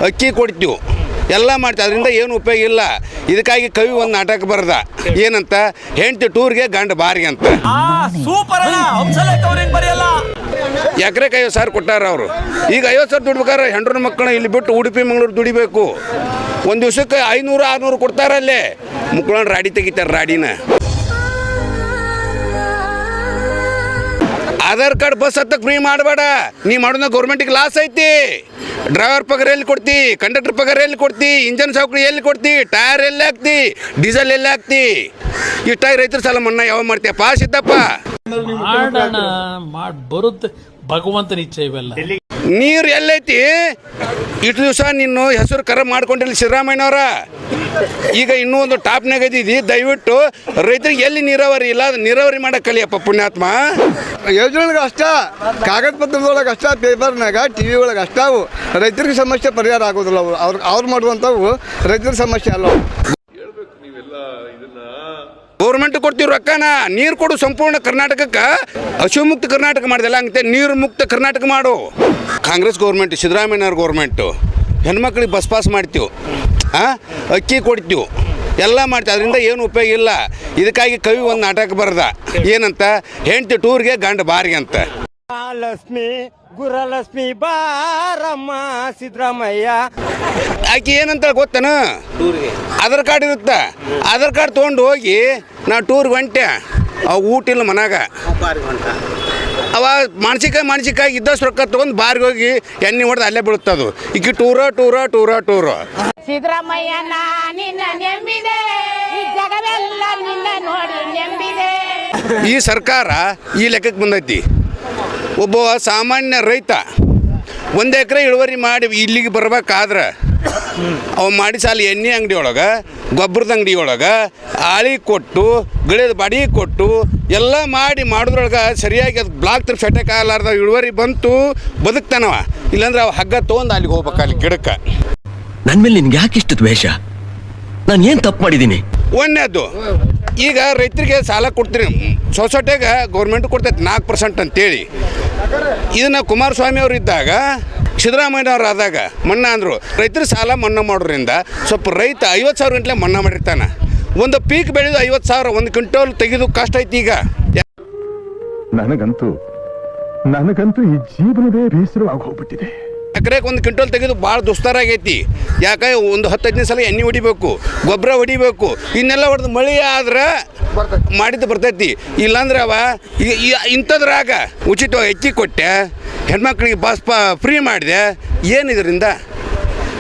ಅಕ್ಕಿ ಕೊಡ್ತೀವಿ, ಎಲ್ಲ ಮಾಡ್ತೀವಿ. ಅದರಿಂದ ಏನು ಉಪಯೋಗ ಇಲ್ಲ. ಇದಕ್ಕಾಗಿ ಕವಿ ಒಂದು ನಾಟಕ ಬರೆದ, ಏನಂತ, ಹೆಂಡತಿ ಟೂರ್ಗೆ ಗಂಡ ಬಾರಿಗೆ ಅಂತ. ಎಕರೆಗೆ 50,000 ಕೊಟ್ಟಾರ ಅವರು. ಈಗ 50,000 ದುಡ್ಬೇಕಾದ್ರೆ ಹೆಂಡ್ರ ಮಕ್ಕಳನ್ನ ಇಲ್ಲಿ ಬಿಟ್ಟು ಉಡುಪಿ ಮಂಗಳೂರು ದುಡಿಬೇಕು. ಒಂದು ದಿವ್ಸಕ್ಕೆ 500-600 ಕೊಡ್ತಾರಲ್ಲೇ, ಮಕ್ಕಳನ್ನ ರಾಡಿ ತೆಗಿತಾರೆ. ರಾಡಿನ ಆಧಾರ್ ಕಾರ್ಡ್ ಬಸ್ ಹತ್ತಕ್ಕೆ ಫ್ರೀ ಮಾಡಬೇಡ. ನೀ ಮಾಡೋದ ಗೌರ್ಮೆಂಟಿಗೆ ಲಾಸ್ ಐತಿ. ಡ್ರೈವರ್ ಪಗಾರ ಎಲ್ಲಿ ಕೊಡ್ತಿ, ಕಂಡಕ್ಟರ್ ಪಗಾರ ಎಲ್ಲಿ ಕೊಡ್ತಿ, ಇಂಜನ್ ಸೌಕರ್ಯ ಎಲ್ಲಿ ಕೊಡ್ತಿ, ಟೈರ್ ಎಲ್ಲಿ ಹಾಕ್ತಿ, ಡೀಸೆಲ್ ಎಲ್ಲಿ ಹಾಕ್ತಿ? ಇಷ್ಟಾಗಿ ರೈತರ ಸಾಲ ಮನ್ನಾ ಯಾವ ಮಾಡ್ತೀಯ? ಪಾಸ್ ಇದ್ದಪ್ಪ ಬರುತ್ತೆ, ಭಗವಂತನ ಇಚ್ಛೆ ಇವೆಲ್ಲ. ನೀರು ಎಲ್ಲೈತಿ? ಇಷ್ಟು ದಿವಸ ನಿನ್ನ ಹೆಸರು ಕರ ಮಾಡ್ಕೊಂಡಿಲ್ಲ ಸಿದ್ದರಾಮಯ್ಯನವರ. ಈಗ ಇನ್ನೂ ಒಂದು ಟಾಪ್ನಾಗ ಇದ್ದೀವಿ. ದಯವಿಟ್ಟು ರೈತರಿಗೆ ಎಲ್ಲಿ ನೀರಾವರಿ ಇಲ್ಲ, ನೀರಾವರಿ ಮಾಡಕ್ಕೆ ಕಲಿಯಪ್ಪ ಪುಣ್ಯಾತ್ಮ. ಯೋಜನೆಗಳಿಗೆ ಅಷ್ಟ, ಕಾಗದ ಪತ್ರದೊಳಗೆ ಅಷ್ಟ, ಪೇಪರ್ನಾಗ, ಟಿ ವಿ ಒಳಗೆ ಅಷ್ಟ. ಅವು ರೈತರಿಗೆ ಸಮಸ್ಯೆ ಪರಿಹಾರ ಆಗೋದಿಲ್ಲ. ಅವ್ರು ಮಾಡುವಂಥವು ರೈತರ ಸಮಸ್ಯೆ ಅಲ್ಲ. ಗೌರ್ಮೆಂಟ್ ಕೊಡ್ತೀವಿ ರೊಕ್ಕನ, ನೀರು ಕೊಡು ಸಂಪೂರ್ಣ ಕರ್ನಾಟಕಕ್ಕೆ. ಹಸಿವು ಮುಕ್ತ ಕರ್ನಾಟಕ ಮಾಡಿದೆಲ್ಲ ಹಂಗೆ ನೀರು ಮುಕ್ತ ಕರ್ನಾಟಕ ಮಾಡು. ಕಾಂಗ್ರೆಸ್ ಗೌರ್ಮೆಂಟ್, ಸಿದ್ದರಾಮಯ್ಯನವ್ರ ಗೌರ್ಮೆಂಟು, ಹೆಣ್ಮಕ್ಳಿಗೆ ಬಸ್ ಪಾಸ್ ಮಾಡ್ತೀವಿ, ಅಕ್ಕಿ ಕೊಡ್ತೀವಿ, ಎಲ್ಲ ಮಾಡ್ತೀವಿ. ಅದರಿಂದ ಏನು ಉಪಯೋಗ ಇಲ್ಲ. ಇದಕ್ಕಾಗಿ ಕವಿ ಒಂದು ನಾಟಕ ಬರೆದ, ಏನಂತ, ಹೆಂಡತಿ ಟೂರ್ಗೆ ಗಂಡ ಬಾರಿಗೆ ಅಂತ. ಲಕ್ಷ್ಮಿ ಗುರಲಕ್ಷ್ಮಿ ಬಾರಮ್ಮ ಸಿದ್ದರಾಮಯ್ಯ. ಆಕೆ ಏನಂತ ಗೊತ್ತೇನ? ಆಧಾರ್ ಕಾರ್ಡ್ ಇರುತ್ತೆ. ಆಧಾರ್ ಕಾರ್ಡ್ ತೊಗೊಂಡು ಹೋಗಿ ನಾ ಟೂರ್ಗೆ ಹೊಂಟೆ, ಊಟ ಇಲ್ಲ ಮನಾಗ. ಅವ ಮಾನಸಿಕ ಇದ್ದಷ್ಟು ರೊಕ್ಕ ತೊಗೊಂಡು ಬಾರಿಗೆ ಹೋಗಿ ಎಣ್ಣೆ ಹೊಡೆದು ಅಲ್ಲೇ ಬೀಳುತ್ತದು. ಈಗ ಟೂರ ಸಿದ್ದರಾಮಯ್ಯ ಈ ಸರ್ಕಾರ ಈ ಲೆಕ್ಕಕ್ಕೆ ಬಂದೈತಿ. ಒಬ್ಬ ಸಾಮಾನ್ಯ ರೈತ 1 ಎಕರೆ ಇಳುವರಿ ಮಾಡಿ ಇಲ್ಲಿಗೆ ಬರ್ಬೇಕಾದ್ರೆ ಅವ ಮಾಡಿ ಸಾಲ ಎಣ್ಣೆ ಅಂಗಡಿ ಒಳಗೆ, ಗೊಬ್ಬರದ ಅಂಗಡಿ ಒಳಗೆ ಆಳಿ ಕೊಟ್ಟು, ಗಿಡದ ಬಾಡಿ ಕೊಟ್ಟು ಎಲ್ಲ ಮಾಡಿದ್ರೊಳಗೆ ಸರಿಯಾಗಿ ಅದು ಬ್ಲಾಕ್ ತರ ಸೆಟಕ್ ಆಗಲಾರ್ದ ಇಳುವರಿ ಬಂತು, ಬದುಕ್ತಾನವ. ಇಲ್ಲಾಂದ್ರೆ ಅವ ಹಗ್ಗ ತೊಗೊಂಡು ಅಲ್ಲಿಗೆ ಹೋಗ್ಬೇಕು, ಅಲ್ಲಿ ಗಿಡಕ್ಕೆ. ನನ್ನ ಮೇಲೆ ನಿನ್ಗೆ ಯಾಕೆ ಇಷ್ಟು ದ್ವೇಷ? ನಾನು ಏನು ತಪ್ಪು ಮಾಡಿದ್ದೀನಿ? ಒಂದನೇದು, ಈಗ ರೈತರಿಗೆ ಸಾಲ ಕೊಡ್ತೀರಿ, ಸೊಸೈಟಿಗೆ ಗೌರ್ಮೆಂಟ್ ಕೊಡ್ತೈತೆ 4% ಅಂತೇಳಿ. ಇದನ್ನು ಕುಮಾರಸ್ವಾಮಿ ಅವರು ಇದ್ದಾಗ, ಸಿದ್ದರಾಮಯ್ಯನವ್ರು ಆದಾಗ ಮನ್ನಾ ಅಂದರು. ರೈತರ ಸಾಲ ಮನ್ನಾ ಮಾಡೋದ್ರಿಂದ ಸ್ವಲ್ಪ ರೈತ 50,000 ಗಂಟಲೆ ಮನ್ನಾ ಮಾಡಿರ್ತಾನೆ. ಒಂದು ಪೀಕ್ ಬೆಳೆದು 50,000, 1 ಕ್ವಿಂಟಲ್ ತೆಗೆದು ಕಷ್ಟ ಐತಿ. ಈಗ ನನಗಂತೂ ಈ ಜೀವನವೇ ಬೇಸರವಾಗಿ ಹೋಗ್ಬಿಟ್ಟಿದೆ. ಎಕರೆಗೆ 1 ಕ್ವಿಂಟಲ್ ತೆಗೆದು ಭಾಳ ದುಸ್ತರಾಗೈತಿ. ಯಾಕೆ ಒಂದು 10-15 ಸಲ ಎಣ್ಣೆ ಹೊಡಿಬೇಕು, ಗೊಬ್ಬರ ಹೊಡಿಬೇಕು. ಇನ್ನೆಲ್ಲ ಹೊಡೆದು ಮಳೆ ಆದ್ರೆ ಮಾಡಿದ್ದು ಬರ್ತೈತಿ. ಇಲ್ಲಾಂದ್ರೆ ಅವ ಇಂಥದ್ರಾಗ ಉಚಿತವಾಗಿ ಅಕ್ಕಿ ಕೊಟ್ಟೆ, ಹೆಣ್ಮಕ್ಳಿಗೆ ಬಸ್ ಫ್ರೀ ಮಾಡಿದೆ. ಏನಿದ್ರಿಂದ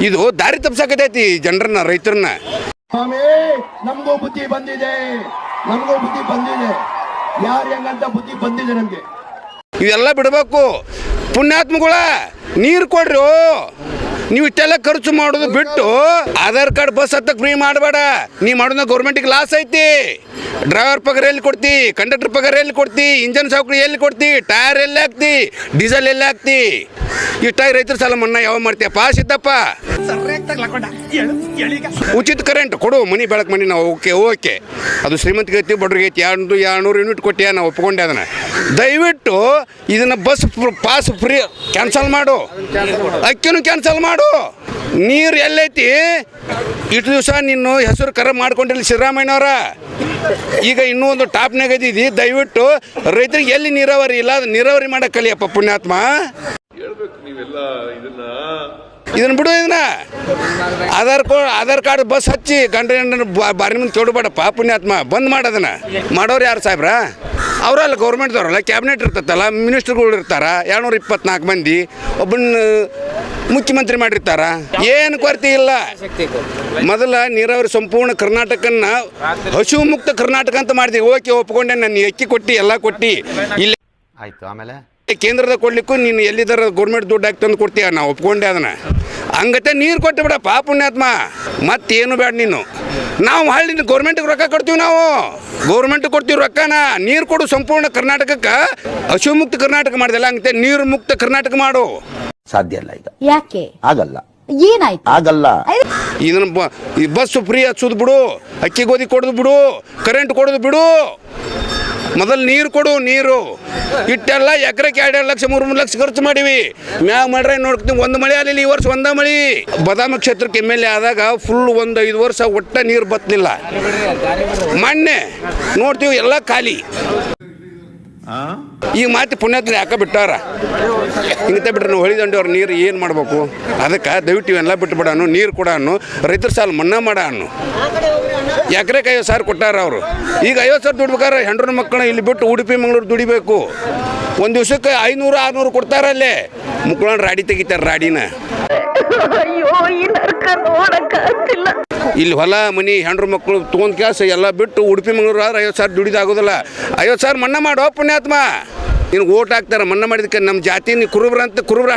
ಇದು ದಾರಿ ತಪ್ಪಿಸಾಕತೈತಿ ಜನರನ್ನ, ರೈತರನ್ನ. ನಮಗೂ ಬುದ್ಧಿ ಬಂದಿದೆ, ಯಾರು ಹೆಂಗಂತ ಬುದ್ಧಿ ಬಂದಿದೆ ನಮಗೆ. ಇವೆಲ್ಲ ಬಿಡಬೇಕು. ಪುಣ್ಯಾತ್ಮಗಳ ನೀರು ಕೊಡ್ರಿ. ನೀವು ಇಷ್ಟೆಲ್ಲ ಖರ್ಚು ಮಾಡೋದು ಬಿಟ್ಟು ಆಧಾರ್ ಕಾರ್ಡ್ ಬಸ್ ಹತ್ತಕ್ಕೆ ಫ್ರೀ ಮಾಡಬೇಡ. ನೀ ಮಾಡೋದ ಗೌರ್ಮೆಂಟಿಗೆ ಲಾಸ್ ಐತಿ. ಡ್ರೈವರ್ ಪಗಾರ ಎಲ್ಲಿ ಕೊಡ್ತಿ, ಕಂಡಕ್ಟರ್ ಪಗಾರ ಎಲ್ಲಿ ಕೊಡ್ತಿ, ಇಂಜನ್ ಸೌಕರ್ಯ ಎಲ್ಲಿ ಕೊಡ್ತಿ, ಟೈರ್ ಎಲ್ಲಿ ಹಾಕ್ತಿ, ಡೀಸೆಲ್ ಎಲ್ಲಿ ಹಾಕ್ತಿ? ಇಷ್ಟಾಗಿ ರೈತರ ಸಾಲ ಮನ್ನಾ ಯಾವ ಮಾಡ್ತೀಯ? ಪಾಸ್ ಇದ್ದಪ್ಪ. ಉಚಿತ ಕರೆಂಟ್ ಕೊಡು, ಮನಿ ಬೆಳಕು ಮನಿ. ನಾವು ಓಕೆ ಅದು ಶ್ರೀಮಂತಿಗೆ ಐತಿ, ಬಡ್ರಿಗೆ ಐತಿ. 200 ಯೂನಿಟ್ ಕೊಟ್ಟಿಯ, ನಾವು ಒಪ್ಕೊಂಡೆ ಅದನ್ನು. ದಯವಿಟ್ಟು ಇದನ್ನು ಬಸ್ ಪಾಸ್ ಫ್ರೀ ಕ್ಯಾನ್ಸಲ್ ಮಾಡು, ಅಕ್ಕಿನೂ ಕ್ಯಾನ್ಸಲ್ ಮಾಡು. ನೀರು ಎಲ್ಲೈತಿ? ಇಷ್ಟು ದಿವಸ ನಿನ್ನ ಹೆಸರು ಕರ ಮಾಡ್ಕೊಂಡಿಲ್ಲ ಸಿದ್ದರಾಮಯ್ಯನವರ. ಈಗ ಇನ್ನೂ ಒಂದು ಟಾಪ್ನಾಗ ಇದ್ದೀವಿ. ದಯವಿಟ್ಟು ರೈತರಿಗೆ ಎಲ್ಲಿ ನೀರಾವರಿ ಇಲ್ಲ, ನೀರಾವರಿ ಮಾಡಕ್ಕೆ ಕಲಿಯಪ್ಪ ಪುಣ್ಯಾತ್ಮ. ಇದನ್ನ ಬಿಡು. ಇದನ್ನ ಆಧಾರ್ ಕಾರ್ಡ್ ಬಸ್ ಹಚ್ಚಿ ಗಂಡ ಬಾರಿ ಮುಂದೆ ತೊಡಬೇಡಪ್ಪ ಪುಣ್ಯಾತ್ಮ. ಬಂದ್ ಮಾಡೋದನ್ನ ಮಾಡೋರು ಯಾರು ಸಾಹೇಬ್ರ? ಅವರಲ್ಲ ಗೌರ್ಮೆಂಟ್ದವ್ರಲ್ಲ, ಕ್ಯಾಬಿನೆಟ್ ಇರ್ತತ್ತಲ್ಲ, ಮಿನಿಸ್ಟರ್ಗಳು ಇರ್ತಾರ 224 ಮಂದಿ. ಒಬ್ಬನ ಮುಖ್ಯಮಂತ್ರಿ ಮಾಡಿರ್ತಾರ. ಏನು ಕೊರತೆ ಇಲ್ಲ. ಮೊದಲ ನೀರಾವರಿ ಸಂಪೂರ್ಣ ಕರ್ನಾಟಕನ್ನ ಹಸಿವು ಮುಕ್ತ ಕರ್ನಾಟಕ ಅಂತ ಮಾಡಿದ್ವಿ. ಓಕೆ, ಒಪ್ಕೊಂಡೆ. ನಾನು ಅಕ್ಕಿ ಕೊಟ್ಟು ಎಲ್ಲ ಕೊಟ್ಟು ಇಲ್ಲಿ ಆಯ್ತು. ಆಮೇಲೆ ಕೇಂದ್ರದ ಕೊಡ್ಲಿಕ್ಕೂ ನೀನು ಎಲ್ಲಿದ್ದಾರ ಗೌರ್ಮೆಂಟ್ ದುಡ್ಡು ಹಾಕಿ ತಂದು ಕೊಡ್ತೀಯ, ನಾವು ಒಪ್ಕೊಂಡೆ ಅದನ್ನ. ಹಂಗತೆ ನೀರು ಕೊಟ್ಟು ಬಿಡಪ್ಪ ಪುಣ್ಯಾತ್ಮ. ಮತ್ತೇನು ಬೇಡ ನೀನು. ನಾವು ಹಳ್ಳಿ ಗೌರ್ಮೆಂಟ್ಗೆ ರೊಕ್ಕ ಕೊಡ್ತೀವಿ, ನಾವು ಗೌರ್ಮೆಂಟ್ ಕೊಡ್ತೀವಿ ರೊಕ್ಕನ. ನೀರು ಕೊಡು ಸಂಪೂರ್ಣ ಕರ್ನಾಟಕಕ್ಕೆ. ಹಸಿವು ಮುಕ್ತ ಕರ್ನಾಟಕ ಮಾಡಿದೆಲ್ಲ ಹಂಗತೆ ನೀರು ಮುಕ್ತ ಕರ್ನಾಟಕ ಮಾಡು. ಸಾಧ್ಯ ಇಲ್ಲ ಈಗ. ಯಾಕೆ ಆಗಲ್ಲ? ಏನಾಯ್ತು? ಆಗಲ್ಲ. ಇದನ್ನ ಬಸ್ ಫ್ರೀ ಹಚ್ಚೋದು ಬಿಡು, ಅಕ್ಕಿ ಗೋಧಿ ಕೊಡೋದು ಬಿಡು, ಕರೆಂಟ್ ಕೊಡೋದು ಬಿಡು. ಮೊದಲು ನೀರು ಕೊಡು, ನೀರು ಇಟ್ಟೆಲ್ಲ ಎಕರೆಗೆ 2 ಲಕ್ಷ 3 ಲಕ್ಷ ಖರ್ಚು ಮಾಡೀವಿ. ಮ್ಯಾಗ ಮಾಡ್ರೆ ನೋಡ್ತೀವಿ, ಒಂದು ಮಳೆ ಆಗಲಿಲ್ಲ ಈ ವರ್ಷ, ಒಂದ ಮಳೆ. ಬದಾಮಿ ಕ್ಷೇತ್ರಕ್ಕೆ MLA ಆದಾಗ ಫುಲ್ ಒಂದು 5 ವರ್ಷ ಒಟ್ಟ ನೀರು ಬತ್ತಲಿಲ್ಲ. ಮೊನ್ನೆ ನೋಡ್ತೀವಿ ಎಲ್ಲ ಖಾಲಿ. ಈಗ ಮಾತಿ ಪುಣ್ಯತ್ನ ಯಾಕೆ ಬಿಟ್ಟಾರ, ಹಿಂಗತೆ ಬಿಟ್ರೆ ನಾವು ಹೊಳಿದಂಡವ್ರು ನೀರು ಏನು ಮಾಡಬೇಕು? ಅದಕ್ಕೆ ದಯವಿಟ್ಟು ಇವೆಲ್ಲ ಬಿಟ್ಟು ಬಿಡೋನು, ನೀರು ಕೊಡೋನು, ರೈತರ ಸಾಲ ಮನ್ನಾ ಮಾಡೋನು. ಎಕರೆಗೆ 50,000 ಕೊಟ್ಟಾರ ಅವರು. ಈಗ 50,000 ದುಡ್ಬೇಕಾದ್ರೆ ಹೆಂಡ್ರ ಮಕ್ಕಳು ಇಲ್ಲಿ ಬಿಟ್ಟು ಉಡುಪಿ ಮಂಗಳೂರು ದುಡಿಬೇಕು. ಒಂದು ದಿವಸಕ್ಕೆ 500-600 ಕೊಡ್ತಾರಲ್ಲೇ, ಮುಕ್ಳನ್ನ ರಾಡಿ ತೆಗಿತಾರೆ, ರಾಡಿನ. ಇಲ್ಲಿ ಹೊಲ ಮನಿ ಹೆಂಡ್ರ ಮಕ್ಕಳು ತೊಗೊಂಡ್ ಕ್ಯಾಸ ಎಲ್ಲ ಬಿಟ್ಟು ಉಡುಪಿ ಮಂಗಳೂರು ಆದ್ರೆ 50,000 ದುಡಿದಾಗೋದಿಲ್ಲ. 50,000 ಮನ್ನಾ ಮಾಡೋ ಪುಣ್ಯಾತ್ಮ. ನಿನಗೆ ಓಟ್ ಹಾಕ್ತಾರೆ ಮನ್ನಾ ಮಾಡಿದಕ್ಕೆ. ನಮ್ಮ ಜಾತಿ ನೀ ಕುರುಬ್ರ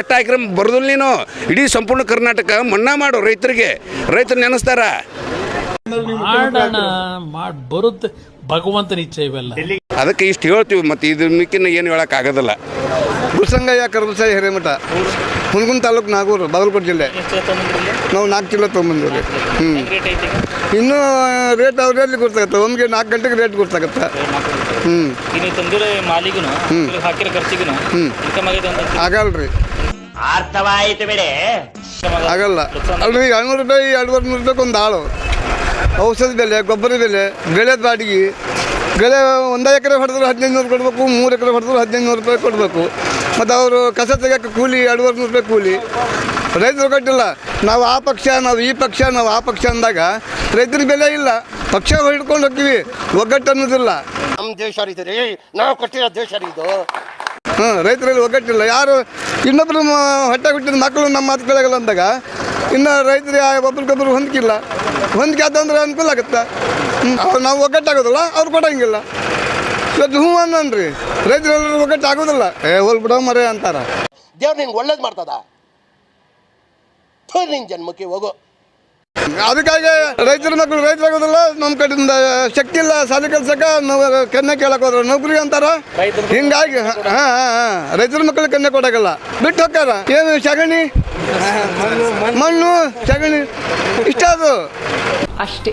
ಅಷ್ಟ ಹಾಕಿದ್ರೆ ಬರೋದಿಲ್ಲ ನೀನು. ಇಡೀ ಸಂಪೂರ್ಣ ಕರ್ನಾಟಕ ಮನ್ನಾ ಮಾಡು ರೈತರಿಗೆ. ರೈತರು ನೆನೆಸ್ತಾರ. ಮಾಡೋಣ, ಬರುತ್ತೆ, ಭಗವಂತನ ಇಚ್ಛೆ ಇವೆಲ್ಲ. ಅದಕ್ಕೆ ಇಷ್ಟು ಹೇಳ್ತೀವಿ, ಮತ್ತು ಇದ್ರ ಮಿಕ್ಕಿನ ಏನು ಹೇಳೋಕ್ಕಾಗೋದಿಲ್ಲ. ಗುಲ್ಸಂಗಯ್ಯ ಕರ್ಬಸಾಯಿ ಹಿರೇಮಠ, ಹುನಗುಂದ ತಾಲೂಕು, ನಾಗೂರು, ಬಾಗಲಕೋಟೆ ಜಿಲ್ಲೆ. ನಾವು 4 ಕಿಲೋ ತೊಗೊಂಬಂದಿವ್ರಿ. ಇನ್ನೂ ರೇಟ್ ಅವ್ರಲ್ಲಿ ಗೊತ್ತಾಗತ್ತೆ. ಒಮ್ಗೆ 4 ಗಂಟೆಗೆ ರೇಟ್ ಗೊತ್ತಾಗತ್ತೆ. ಆಗಲ್ರಿ, ಅರ್ಥವಾಯಿತು ಬಿಡಿ. ಆಗಲ್ಲ ಅಲ್ರಿ. 200 ರೂಪಾಯಿ 200 ರೂಪಾಯಿ ಒಂದು ಆಳು. ಔಷಧ ಬೆಲೆ, ಗೊಬ್ಬರ ಬೆಲೆ, ಬೆಳೆ ಬಾಡಿಗೆ, ಬೆಳೆ 1 ಎಕರೆ ಹೊಡೆದ್ರು 1,500 ಕೊಡಬೇಕು, 3 ಎಕರೆ ಹೊಡೆದ್ರು 1,500 ರೂಪಾಯಿ ಕೊಡಬೇಕು. ಮತ್ತು ಅವರು ಕಸ ತೆಗಿಯೋಕ್ಕೆ ಕೂಲಿ 200 ರೂಪಾಯಿ ಕೂಲಿ. ರೈತರು ಕಟ್ಟಿಲ್ಲ. ನಾವು ಆ ಪಕ್ಷ, ನಾವು ಈ ಪಕ್ಷ, ನಾವು ಆ ಪಕ್ಷ ಅಂದಾಗ ರೈತರಿಗೆ ಬೆಲೆ ಇಲ್ಲ. ಪಕ್ಷ ಹಿಡ್ಕೊಂಡು ಹೋಗ್ತೀವಿ, ಒಗ್ಗಟ್ಟು ಅನ್ನೋದಿಲ್ಲ. ನಮ್ಮ ದೇಶ ರೀ, ನಾವು ಕಟ್ಟಿರೋ ದೇಶ ಇದು. ರೈತರಲ್ಲಿ ಒಗ್ಗಟ್ಟಿಲ್ಲ. ಯಾರು ಇನ್ನೊಬ್ಬರು ಹೊಟ್ಟೆ ಹುಟ್ಟಿದ ಮಕ್ಕಳು ನಮ್ಮ ಮಾತು ಕೇಳೋಲ್ಲ ಅಂದಾಗ ಇನ್ನು ರೈತರು ಒಬ್ರಿಗೊಬ್ರು ಹೊಂದಿಕಿಲ್ಲ. ಹೊಂದಿಕೆ ಆತಂದ್ರೆ ಅನುಕೂಲ ಆಗುತ್ತೆ. ನಾವು ಒಗ್ಗಟ್ಟಾಗೋದಿಲ್ಲ, ಅವ್ರು ಕೊಡೋಂಗಿಲ್ಲ. ಇವತ್ತು ಹ್ಞೂ ಅನ್ನನ್ರಿ, ರೈತರೆಲ್ಲರೂ ಒಗ್ಗಟ್ಟು ಆಗೋದಿಲ್ಲ. ಹೋಲ್ ಬಿಡೋ ಮರೆ ಅಂತಾರ. ದೇವ್ರು ನಿಂಗೆ ಒಳ್ಳೇದು ಮಾಡ್ತದ, ನಿನ್ನ ಜನ್ಮಕ್ಕೆ ಹೋಗು. ಅದಕ್ಕಾಗಿ ರೈತರ ಮಕ್ಕಳು ರೈತರಾಗೋದಿಲ್ಲ. ನಮ್ಮ ಕಡೆಯಿಂದ ಶಕ್ತಿ ಇಲ್ಲ ಸಾಲಿ ಕೆಲ್ಸಕ್ಕೆ. ನಾವು ಕನ್ಯೆ ಕೇಳಕ್ಕೆ ಹೋದ್ರೆ ನೌಕರಿ ಅಂತಾರ. ಹಿಂಗಾಗಿ ರೈತರ ಮಕ್ಕಳು ಕನ್ಯೆ ಕೊಡೋಕ್ಕಲ್ಲ, ಬಿಟ್ಟು ಹೋಗ್ತಾರ. ಏನು ಸಗಣಿ, ಮಣ್ಣು, ಸಗಣಿ ಇಷ್ಟ ಅದು ಅಷ್ಟೇ.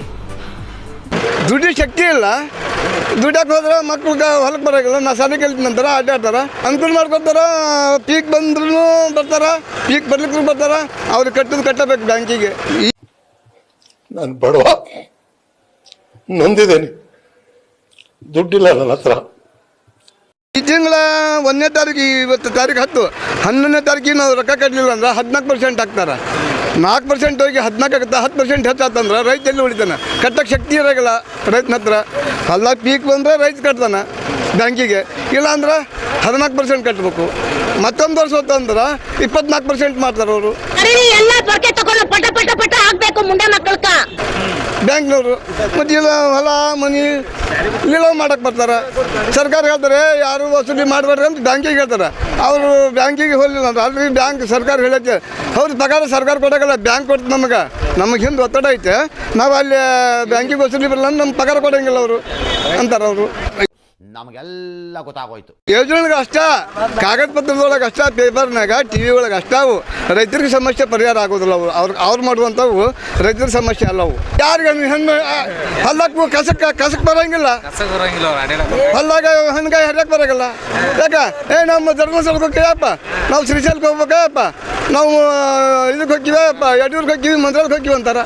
ದುಡ್ಡು ಶಕ್ತಿ ಇಲ್ಲ. ದುಡ್ಡಕ್ಕೆ ಹೋದ್ರೆ ಮಕ್ಳಿಗೆ ಹೊಲಕ್ಕೆ ಬರೋಲ್ಲ. ನಾ ಸಾಲಿ ಕಲಿತೀನಿ ಅಂತಾರ, ಅಡ್ಡಾಡ್ತಾರ, ಅನುಕೂಲ ಮಾಡ್ಕೊತಾರ. ಪೀಕ್ ಬಂದ್ರೂ ಬರ್ತಾರ, ಪೀಕ್ ಬರ್ಲಿಕ್ಕೂ ಬರ್ತಾರ. ಅವ್ರಿಗೆ ಕಟ್ಟಬೇಕು ಬ್ಯಾಂಕಿಗೆ. ನಾನು ಬಡವ, ನೊಂದಿದ್ದೇನೆ, ದುಡ್ಡಿಲ್ಲ ನನ್ನ ಹತ್ರ. ಈ ತಿಂಗಳ 1ನೇ ತಾರೀಕು, ಇವತ್ತು ತಾರೀಕು 10, 11ನೇ ತಾರೀಕಿಗೆ ನಾವು ರೊಕ್ಕ ಕಟ್ಟಲಿಲ್ಲ ಅಂದ್ರೆ 14% ಹಾಕ್ತಾರೆ. 4% ಹೋಗಿ 14 ಆಗುತ್ತೆ. 10% ಹೆಚ್ಚಾತಂದ್ರೆ ರೈತ ಎಲ್ಲಿ ಉಳಿತಾನೆ? ಕಟ್ಟಕ್ಕೆ ಶಕ್ತಿ ಇರೋಲ್ಲ ರೈತನ ಹತ್ರ. ಅಲ್ಲ ಪೀಕ್ ಬಂದರೆ ರೈತ ಕಟ್ತಾನೆ ಬ್ಯಾಂಕಿಗೆ, ಇಲ್ಲಾಂದ್ರೆ 14% ಕಟ್ಟಬೇಕು. ಮತ್ತೊಂದು ವರ್ಷ ಹೊತ್ತಂದ್ರೆ 24% ಮಾಡ್ತಾರೆ ಅವರು ಬ್ಯಾಂಕ್ನವರು. ಮತ್ತು ಇಲ್ಲ ಹೊಲ ಮನಿ ಲೀಲಾವ್ ಮಾಡಕ್ಕೆ ಬರ್ತಾರೆ. ಸರ್ಕಾರ ಹೇಳ್ತಾರೆ ಯಾರು ವಸೂಲಿ ಮಾಡಬೇಡ್ರಿ ಅಂತ ಬ್ಯಾಂಕಿಗೆ ಹೇಳ್ತಾರೆ. ಅವರು ಬ್ಯಾಂಕಿಗೆ ಹೋಗಲಿಲ್ಲ ಅಂದ್ರೆ ಆಲ್ರೆಡಿ ಬ್ಯಾಂಕ್ ಸರ್ಕಾರ ಹೇಳಕ್ಕೆ ಅವ್ರ ಪಗಾರ ಸರ್ಕಾರ ಕೊಡೋಕ್ಕಲ್ಲ, ಬ್ಯಾಂಕ್ ಕೊಡ್ತು ನಮಗೆ ಹಿಂದೆ ಒತ್ತಡ ಐತೆ. ನಾವು ಅಲ್ಲಿ ಬ್ಯಾಂಕಿಗೆ ವಸೂಲಿ ಬರಲ್ಲ, ನಮ್ಮ ಪಗಾರ ಕೊಡೋಂಗಿಲ್ಲ ಅವರು ಅಂತಾರೆ ಅವರು. ನಮಗೆಲ್ಲ ಗೊತ್ತಾಗೋಯ್ತು. ಯೋಜನೆಗೆ ಅಷ್ಟ, ಕಾಗದ ಪತ್ರದೊಳಗೆ ಅಷ್ಟ, ಪೇಪರ್ನಾಗ, TV ಒಳಗೆ ಅಷ್ಟ. ಅವು ರೈತರಿಗೆ ಸಮಸ್ಯೆ ಪರಿಹಾರ ಆಗೋದಿಲ್ಲ. ಅವ್ರು ಮಾಡುವಂಥವು ರೈತರ ಸಮಸ್ಯೆ ಅಲ್ಲವು. ಯಾರಿಗೆ ಹೆಣ್ಣು ಹೊಲಕ್ಕೂ ಕಸಕ್ಕೆ ಬರೋಂಗಿಲ್ಲ. ಹೊಲ್ದಾಗ ಹಣ್ಣುಗಾಯಿ ಹರಿಯಕ್ಕೆ ಬರೋಂಗಿಲ್ಲ. ಯಾಕೆ ನಮ್ಮ ಧರ್ಮಸ್ಥಳಕ್ಕೆ ಹೋಗ್ತೀವಪ್ಪ, ನಾವು ಶ್ರೀಶೈಲಕ್ಕೆ ಹೋಗ್ಬೇಕಪ್ಪ, ನಾವು ಇದಕ್ಕೆ ಹೋಗ್ತೀವಪ್ಪ, ಯಡಿಯೂರಿಗೆ ಹೋಗ್ತೀವಿ, ಮಂತ್ರಾಲಯಕ್ಕೆ ಹೋಗ್ತೀವಿ ಅಂತಾರ.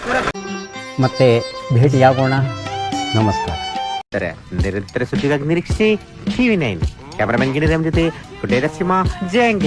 ಮತ್ತೆ ಭೇಟಿಯಾಗೋಣ. ನಮಸ್ಕಾರ. ನಿರಂತರ ಸುದ್ದಿಗಾಗಿ ನಿರೀಕ್ಷಿಸಿ TV9. ಕ್ಯಾಮರಾಮನ್ ಗಿರಿರಾಮ್ ಜೊತೆ ಪುಟೇರ ಸಿಂಹ, ಜಯಂಗ್ಲಿ.